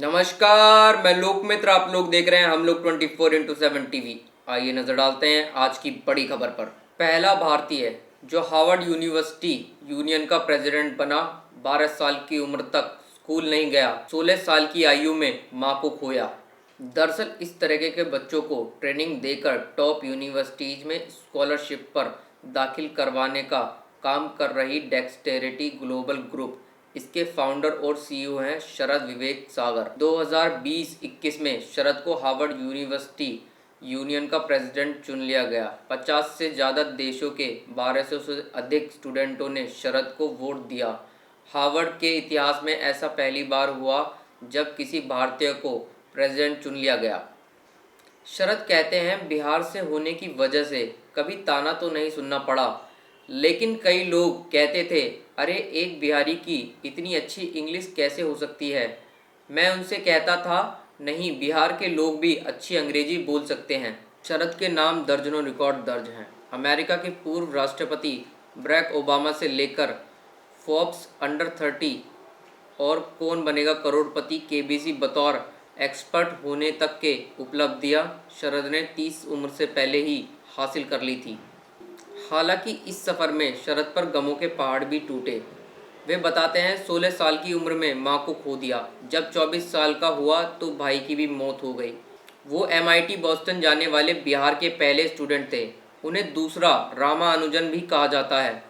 नमस्कार, मैं लोक मित्र। आप लोग देख रहे हैं हम लोग 24x7 टीवी। आइए नजर डालते हैं आज की बड़ी खबर पर। पहला भारतीय जो हार्वर्ड यूनिवर्सिटी यूनियन का प्रेसिडेंट बना, 12 साल की उम्र तक स्कूल नहीं गया, 16 साल की आयु में मां को खोया। दरअसल इस तरीके के बच्चों को ट्रेनिंग देकर टॉप यूनिवर्सिटीज में स्कॉलरशिप पर दाखिल करवाने का काम कर रही डेक्सटेरिटी ग्लोबल ग्रुप, इसके फाउंडर और सीईओ हैं शरद विवेक सागर। 2020-21 में शरद को हार्वर्ड यूनिवर्सिटी यूनियन का प्रेसिडेंट चुन लिया गया। 50 से ज़्यादा देशों के 1200 से अधिक स्टूडेंटों ने शरद को वोट दिया। हार्वर्ड के इतिहास में ऐसा पहली बार हुआ जब किसी भारतीय को प्रेसिडेंट चुन लिया गया। शरद कहते हैं, बिहार से होने की वजह से कभी ताना तो नहीं सुनना पड़ा, लेकिन कई लोग कहते थे, अरे एक बिहारी की इतनी अच्छी इंग्लिश कैसे हो सकती है। मैं उनसे कहता था, नहीं, बिहार के लोग भी अच्छी अंग्रेजी बोल सकते हैं। शरद के नाम दर्जनों रिकॉर्ड दर्ज हैं। अमेरिका के पूर्व राष्ट्रपति बराक ओबामा से लेकर फोर्ब्स अंडर 30 और कौन बनेगा करोड़पति केबीसी बतौर एक्सपर्ट होने तक के उपलब्धियां शरद ने 30 उम्र से पहले ही हासिल कर ली थी। हालांकि इस सफ़र में शरद पर गमों के पहाड़ भी टूटे। वे बताते हैं, 16 साल की उम्र में मां को खो दिया। जब 24 साल का हुआ तो भाई की भी मौत हो गई। वो MIT बॉस्टन जाने वाले बिहार के पहले स्टूडेंट थे। उन्हें दूसरा रामानुजन भी कहा जाता है।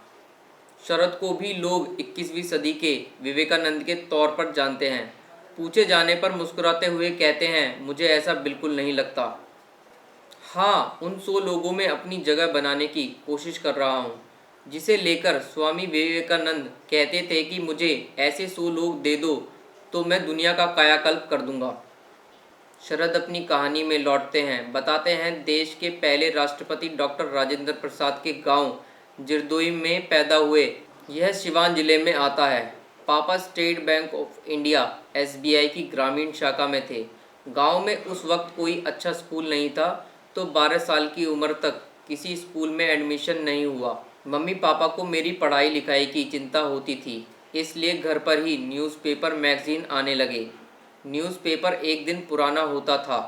शरद को भी लोग 21वीं सदी के विवेकानंद के तौर पर जानते हैं। पूछे जाने पर मुस्कुराते हुए कहते हैं, मुझे ऐसा बिल्कुल नहीं लगता। हाँ, उन 100 लोगों में अपनी जगह बनाने की कोशिश कर रहा हूँ, जिसे लेकर स्वामी विवेकानंद कहते थे कि मुझे ऐसे 100 लोग दे दो तो मैं दुनिया का कायाकल्प कर दूंगा। शरद अपनी कहानी में लौटते हैं। बताते हैं, देश के पहले राष्ट्रपति डॉक्टर राजेंद्र प्रसाद के गांव जिरदोई में पैदा हुए। यह सिवान जिले में आता है। पापा state bank of India SBI की ग्रामीण शाखा में थे। गांव में उस वक्त कोई अच्छा स्कूल नहीं था, तो 12 साल की उम्र तक किसी स्कूल में एडमिशन नहीं हुआ। मम्मी पापा को मेरी पढ़ाई लिखाई की चिंता होती थी, इसलिए घर पर ही न्यूज़पेपर मैगज़ीन आने लगे। न्यूज़पेपर एक दिन पुराना होता था।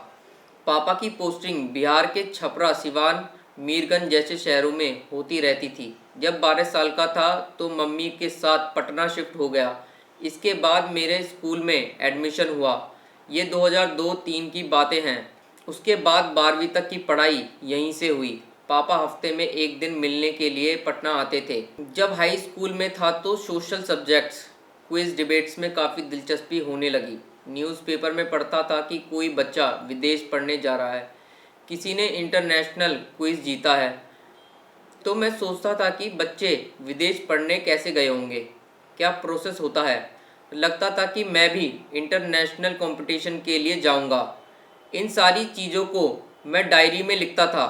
पापा की पोस्टिंग बिहार के छपरा, सिवान, मीरगंज जैसे शहरों में होती रहती थी। जब 12 साल का था तो मम्मी के साथ पटना शिफ्ट हो गया। इसके बाद मेरे स्कूल में एडमिशन हुआ। ये 2002-3 की बातें हैं। उसके बाद 12वीं तक की पढ़ाई यहीं से हुई। पापा हफ्ते में एक दिन मिलने के लिए पटना आते थे। जब हाई स्कूल में था तो सोशल सब्जेक्ट्स, क्विज डिबेट्स में काफ़ी दिलचस्पी होने लगी। न्यूज़पेपर में पढ़ता था कि कोई बच्चा विदेश पढ़ने जा रहा है, किसी ने इंटरनेशनल क्विज जीता है। तो मैं सोचता था कि बच्चे विदेश पढ़ने कैसे गए होंगे, क्या प्रोसेस होता है। लगता था कि मैं भी इंटरनेशनल कंपटीशन के लिए जाऊंगा। इन सारी चीज़ों को मैं डायरी में लिखता था।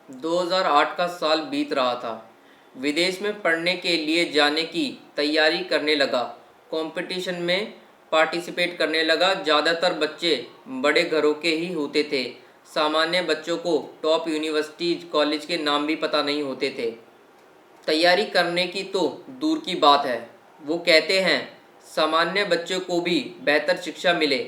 2008 का साल बीत रहा था। विदेश में पढ़ने के लिए जाने की तैयारी करने लगा। कंपटीशन में पार्टिसिपेट करने लगा। ज़्यादातर बच्चे बड़े घरों के ही होते थे। सामान्य बच्चों को टॉप यूनिवर्सिटी कॉलेज के नाम भी पता नहीं होते थे। तैयारी करने की तो दूर की बात है, वो कहते हैं सामान्य बच्चों को भी बेहतर शिक्षा मिले,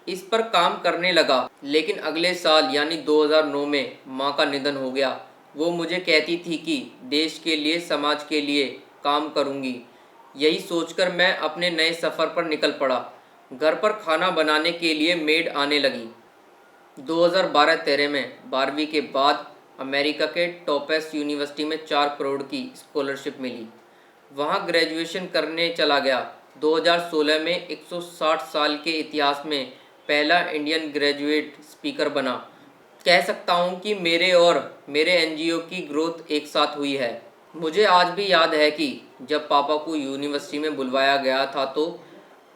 इस पर काम करने लगा। लेकिन अगले साल यानी 2009 में माँ का निधन हो गया। वो मुझे कहती थी कि देश के लिए, समाज के लिए काम करूँगी। यही सोचकर मैं अपने नए सफ़र पर निकल पड़ा। घर पर खाना बनाने के लिए मेड आने लगी। 2012-13 में 12वीं के बाद अमेरिका के टॉपेस्ट यूनिवर्सिटी में 4 करोड़ की स्कॉलरशिप मिली। वहाँ ग्रेजुएशन करने चला गया। 2016 में 160 साल के इतिहास में पहला इंडियन ग्रेजुएट स्पीकर बना। कह सकता हूँ कि मेरे और मेरे NGO की ग्रोथ एक साथ हुई है। मुझे आज भी याद है कि जब पापा को यूनिवर्सिटी में बुलवाया गया था तो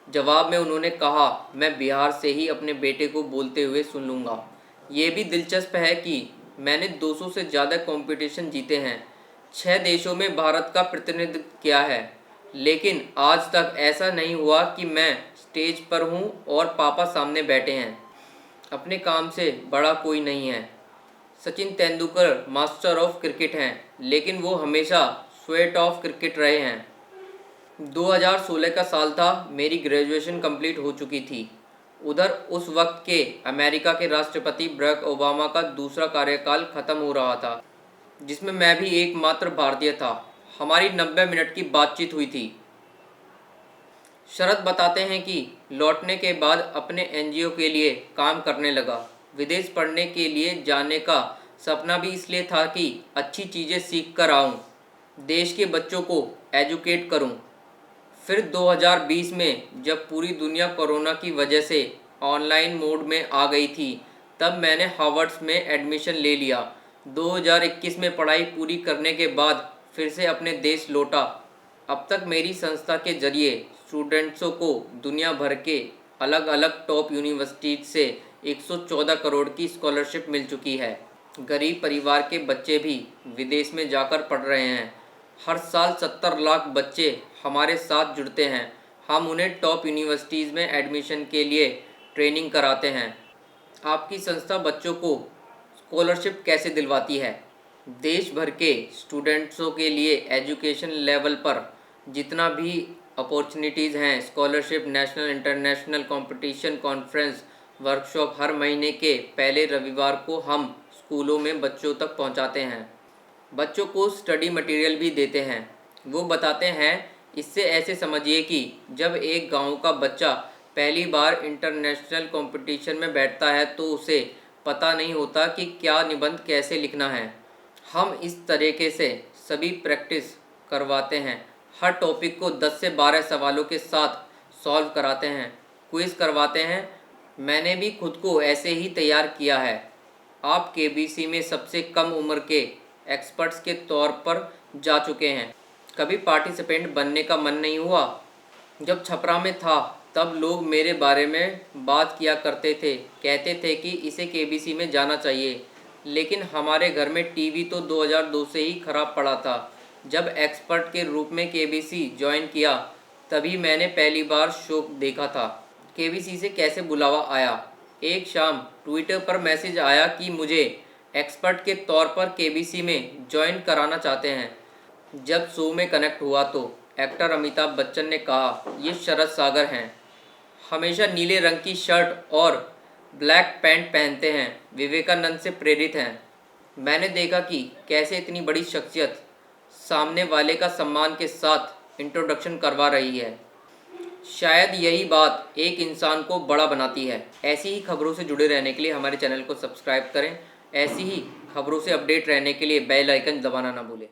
जवाब में उन्होंने कहा, मैं बिहार से ही अपने बेटे को बोलते हुए सुन लूँगा। ये भी दिलचस्प है कि मैंने 200 से ज़्यादा कंपटीशन जीते हैं, 6 देशों में भारत का प्रतिनिधित्व किया है, लेकिन आज तक ऐसा नहीं हुआ कि मैं स्टेज पर हूँ और पापा सामने बैठे हैं। अपने काम से बड़ा कोई नहीं है। Sachin Tendulkar master of cricket हैं, लेकिन वो हमेशा स्वेट ऑफ क्रिकेट रहे हैं। 2016 का साल था, मेरी ग्रेजुएशन कंप्लीट हो चुकी थी। उधर उस वक्त के अमेरिका के राष्ट्रपति बराक ओबामा का दूसरा कार्यकाल खत्म हो रहा था, जिसमें मैं भी एकमात्र भारतीय था। हमारी 90 मिनट की बातचीत हुई थी। शरद बताते हैं कि लौटने के बाद अपने एनजीओ के लिए काम करने लगा। विदेश पढ़ने के लिए जाने का सपना भी इसलिए था कि अच्छी चीज़ें सीख कर आऊँ, देश के बच्चों को एजुकेट करूँ। फिर 2020 में जब पूरी दुनिया कोरोना की वजह से ऑनलाइन मोड में आ गई थी, तब मैंने हार्वर्ड में एडमिशन ले लिया। 2021 में पढ़ाई पूरी करने के बाद फिर से अपने देश लौटा। अब तक मेरी संस्था के जरिए स्टूडेंट्सों को दुनिया भर के अलग अलग टॉप यूनिवर्सिटीज से 114 करोड़ की स्कॉलरशिप मिल चुकी है। गरीब परिवार के बच्चे भी विदेश में जाकर पढ़ रहे हैं। हर साल 70 लाख बच्चे हमारे साथ जुड़ते हैं। हम उन्हें टॉप यूनिवर्सिटीज़ में एडमिशन के लिए ट्रेनिंग कराते हैं। आपकी संस्था बच्चों को स्कॉलरशिप कैसे दिलवाती है? देश भर के स्टूडेंट्सों के लिए एजुकेशन लेवल पर जितना भी अपॉर्चुनिटीज़ हैं, scholarship, national international competition, conference, workshop, हर महीने के पहले रविवार को हम स्कूलों में बच्चों तक पहुंचाते हैं। बच्चों को स्टडी मटेरियल भी देते हैं। वो बताते हैं, इससे ऐसे समझिए कि जब एक गांव का बच्चा पहली बार इंटरनेशनल कंपटीशन में बैठता है तो उसे पता नहीं होता कि क्या निबंध कैसे लिखना है। हम इस तरीके से सभी प्रैक्टिस करवाते हैं। हर टॉपिक को 10 से 12 सवालों के साथ सॉल्व कराते हैं, क्विज़ करवाते हैं। मैंने भी खुद को ऐसे ही तैयार किया है। आप केबीसी में सबसे कम उम्र के एक्सपर्ट्स के तौर पर जा चुके हैं। कभी पार्टिसिपेंट बनने का मन नहीं हुआ? जब छपरा में था तब लोग मेरे बारे में बात किया करते थे, कहते थे कि इसे केबीसी में जाना चाहिए। लेकिन हमारे घर में टीवी तो 2002 से ही खराब पड़ा था। जब एक्सपर्ट के रूप में केबीसी ज्वाइन किया तभी मैंने पहली बार शो देखा था। केबीसी से कैसे बुलावा आया? एक शाम ट्विटर पर मैसेज आया कि मुझे एक्सपर्ट के तौर पर केबीसी में ज्वाइन कराना चाहते हैं। जब शो में कनेक्ट हुआ तो एक्टर अमिताभ बच्चन ने कहा, ये शरद सागर हैं, हमेशा नीले रंग की शर्ट और ब्लैक पैंट पहनते हैं, विवेकानंद से प्रेरित हैं। मैंने देखा कि कैसे इतनी बड़ी शख्सियत सामने वाले का सम्मान के साथ इंट्रोडक्शन करवा रही है। शायद यही बात एक इंसान को बड़ा बनाती है। ऐसी ही खबरों से जुड़े रहने के लिए हमारे चैनल को सब्सक्राइब करें। ऐसी ही खबरों से अपडेट रहने के लिए बेल आइकन दबाना ना भूलें।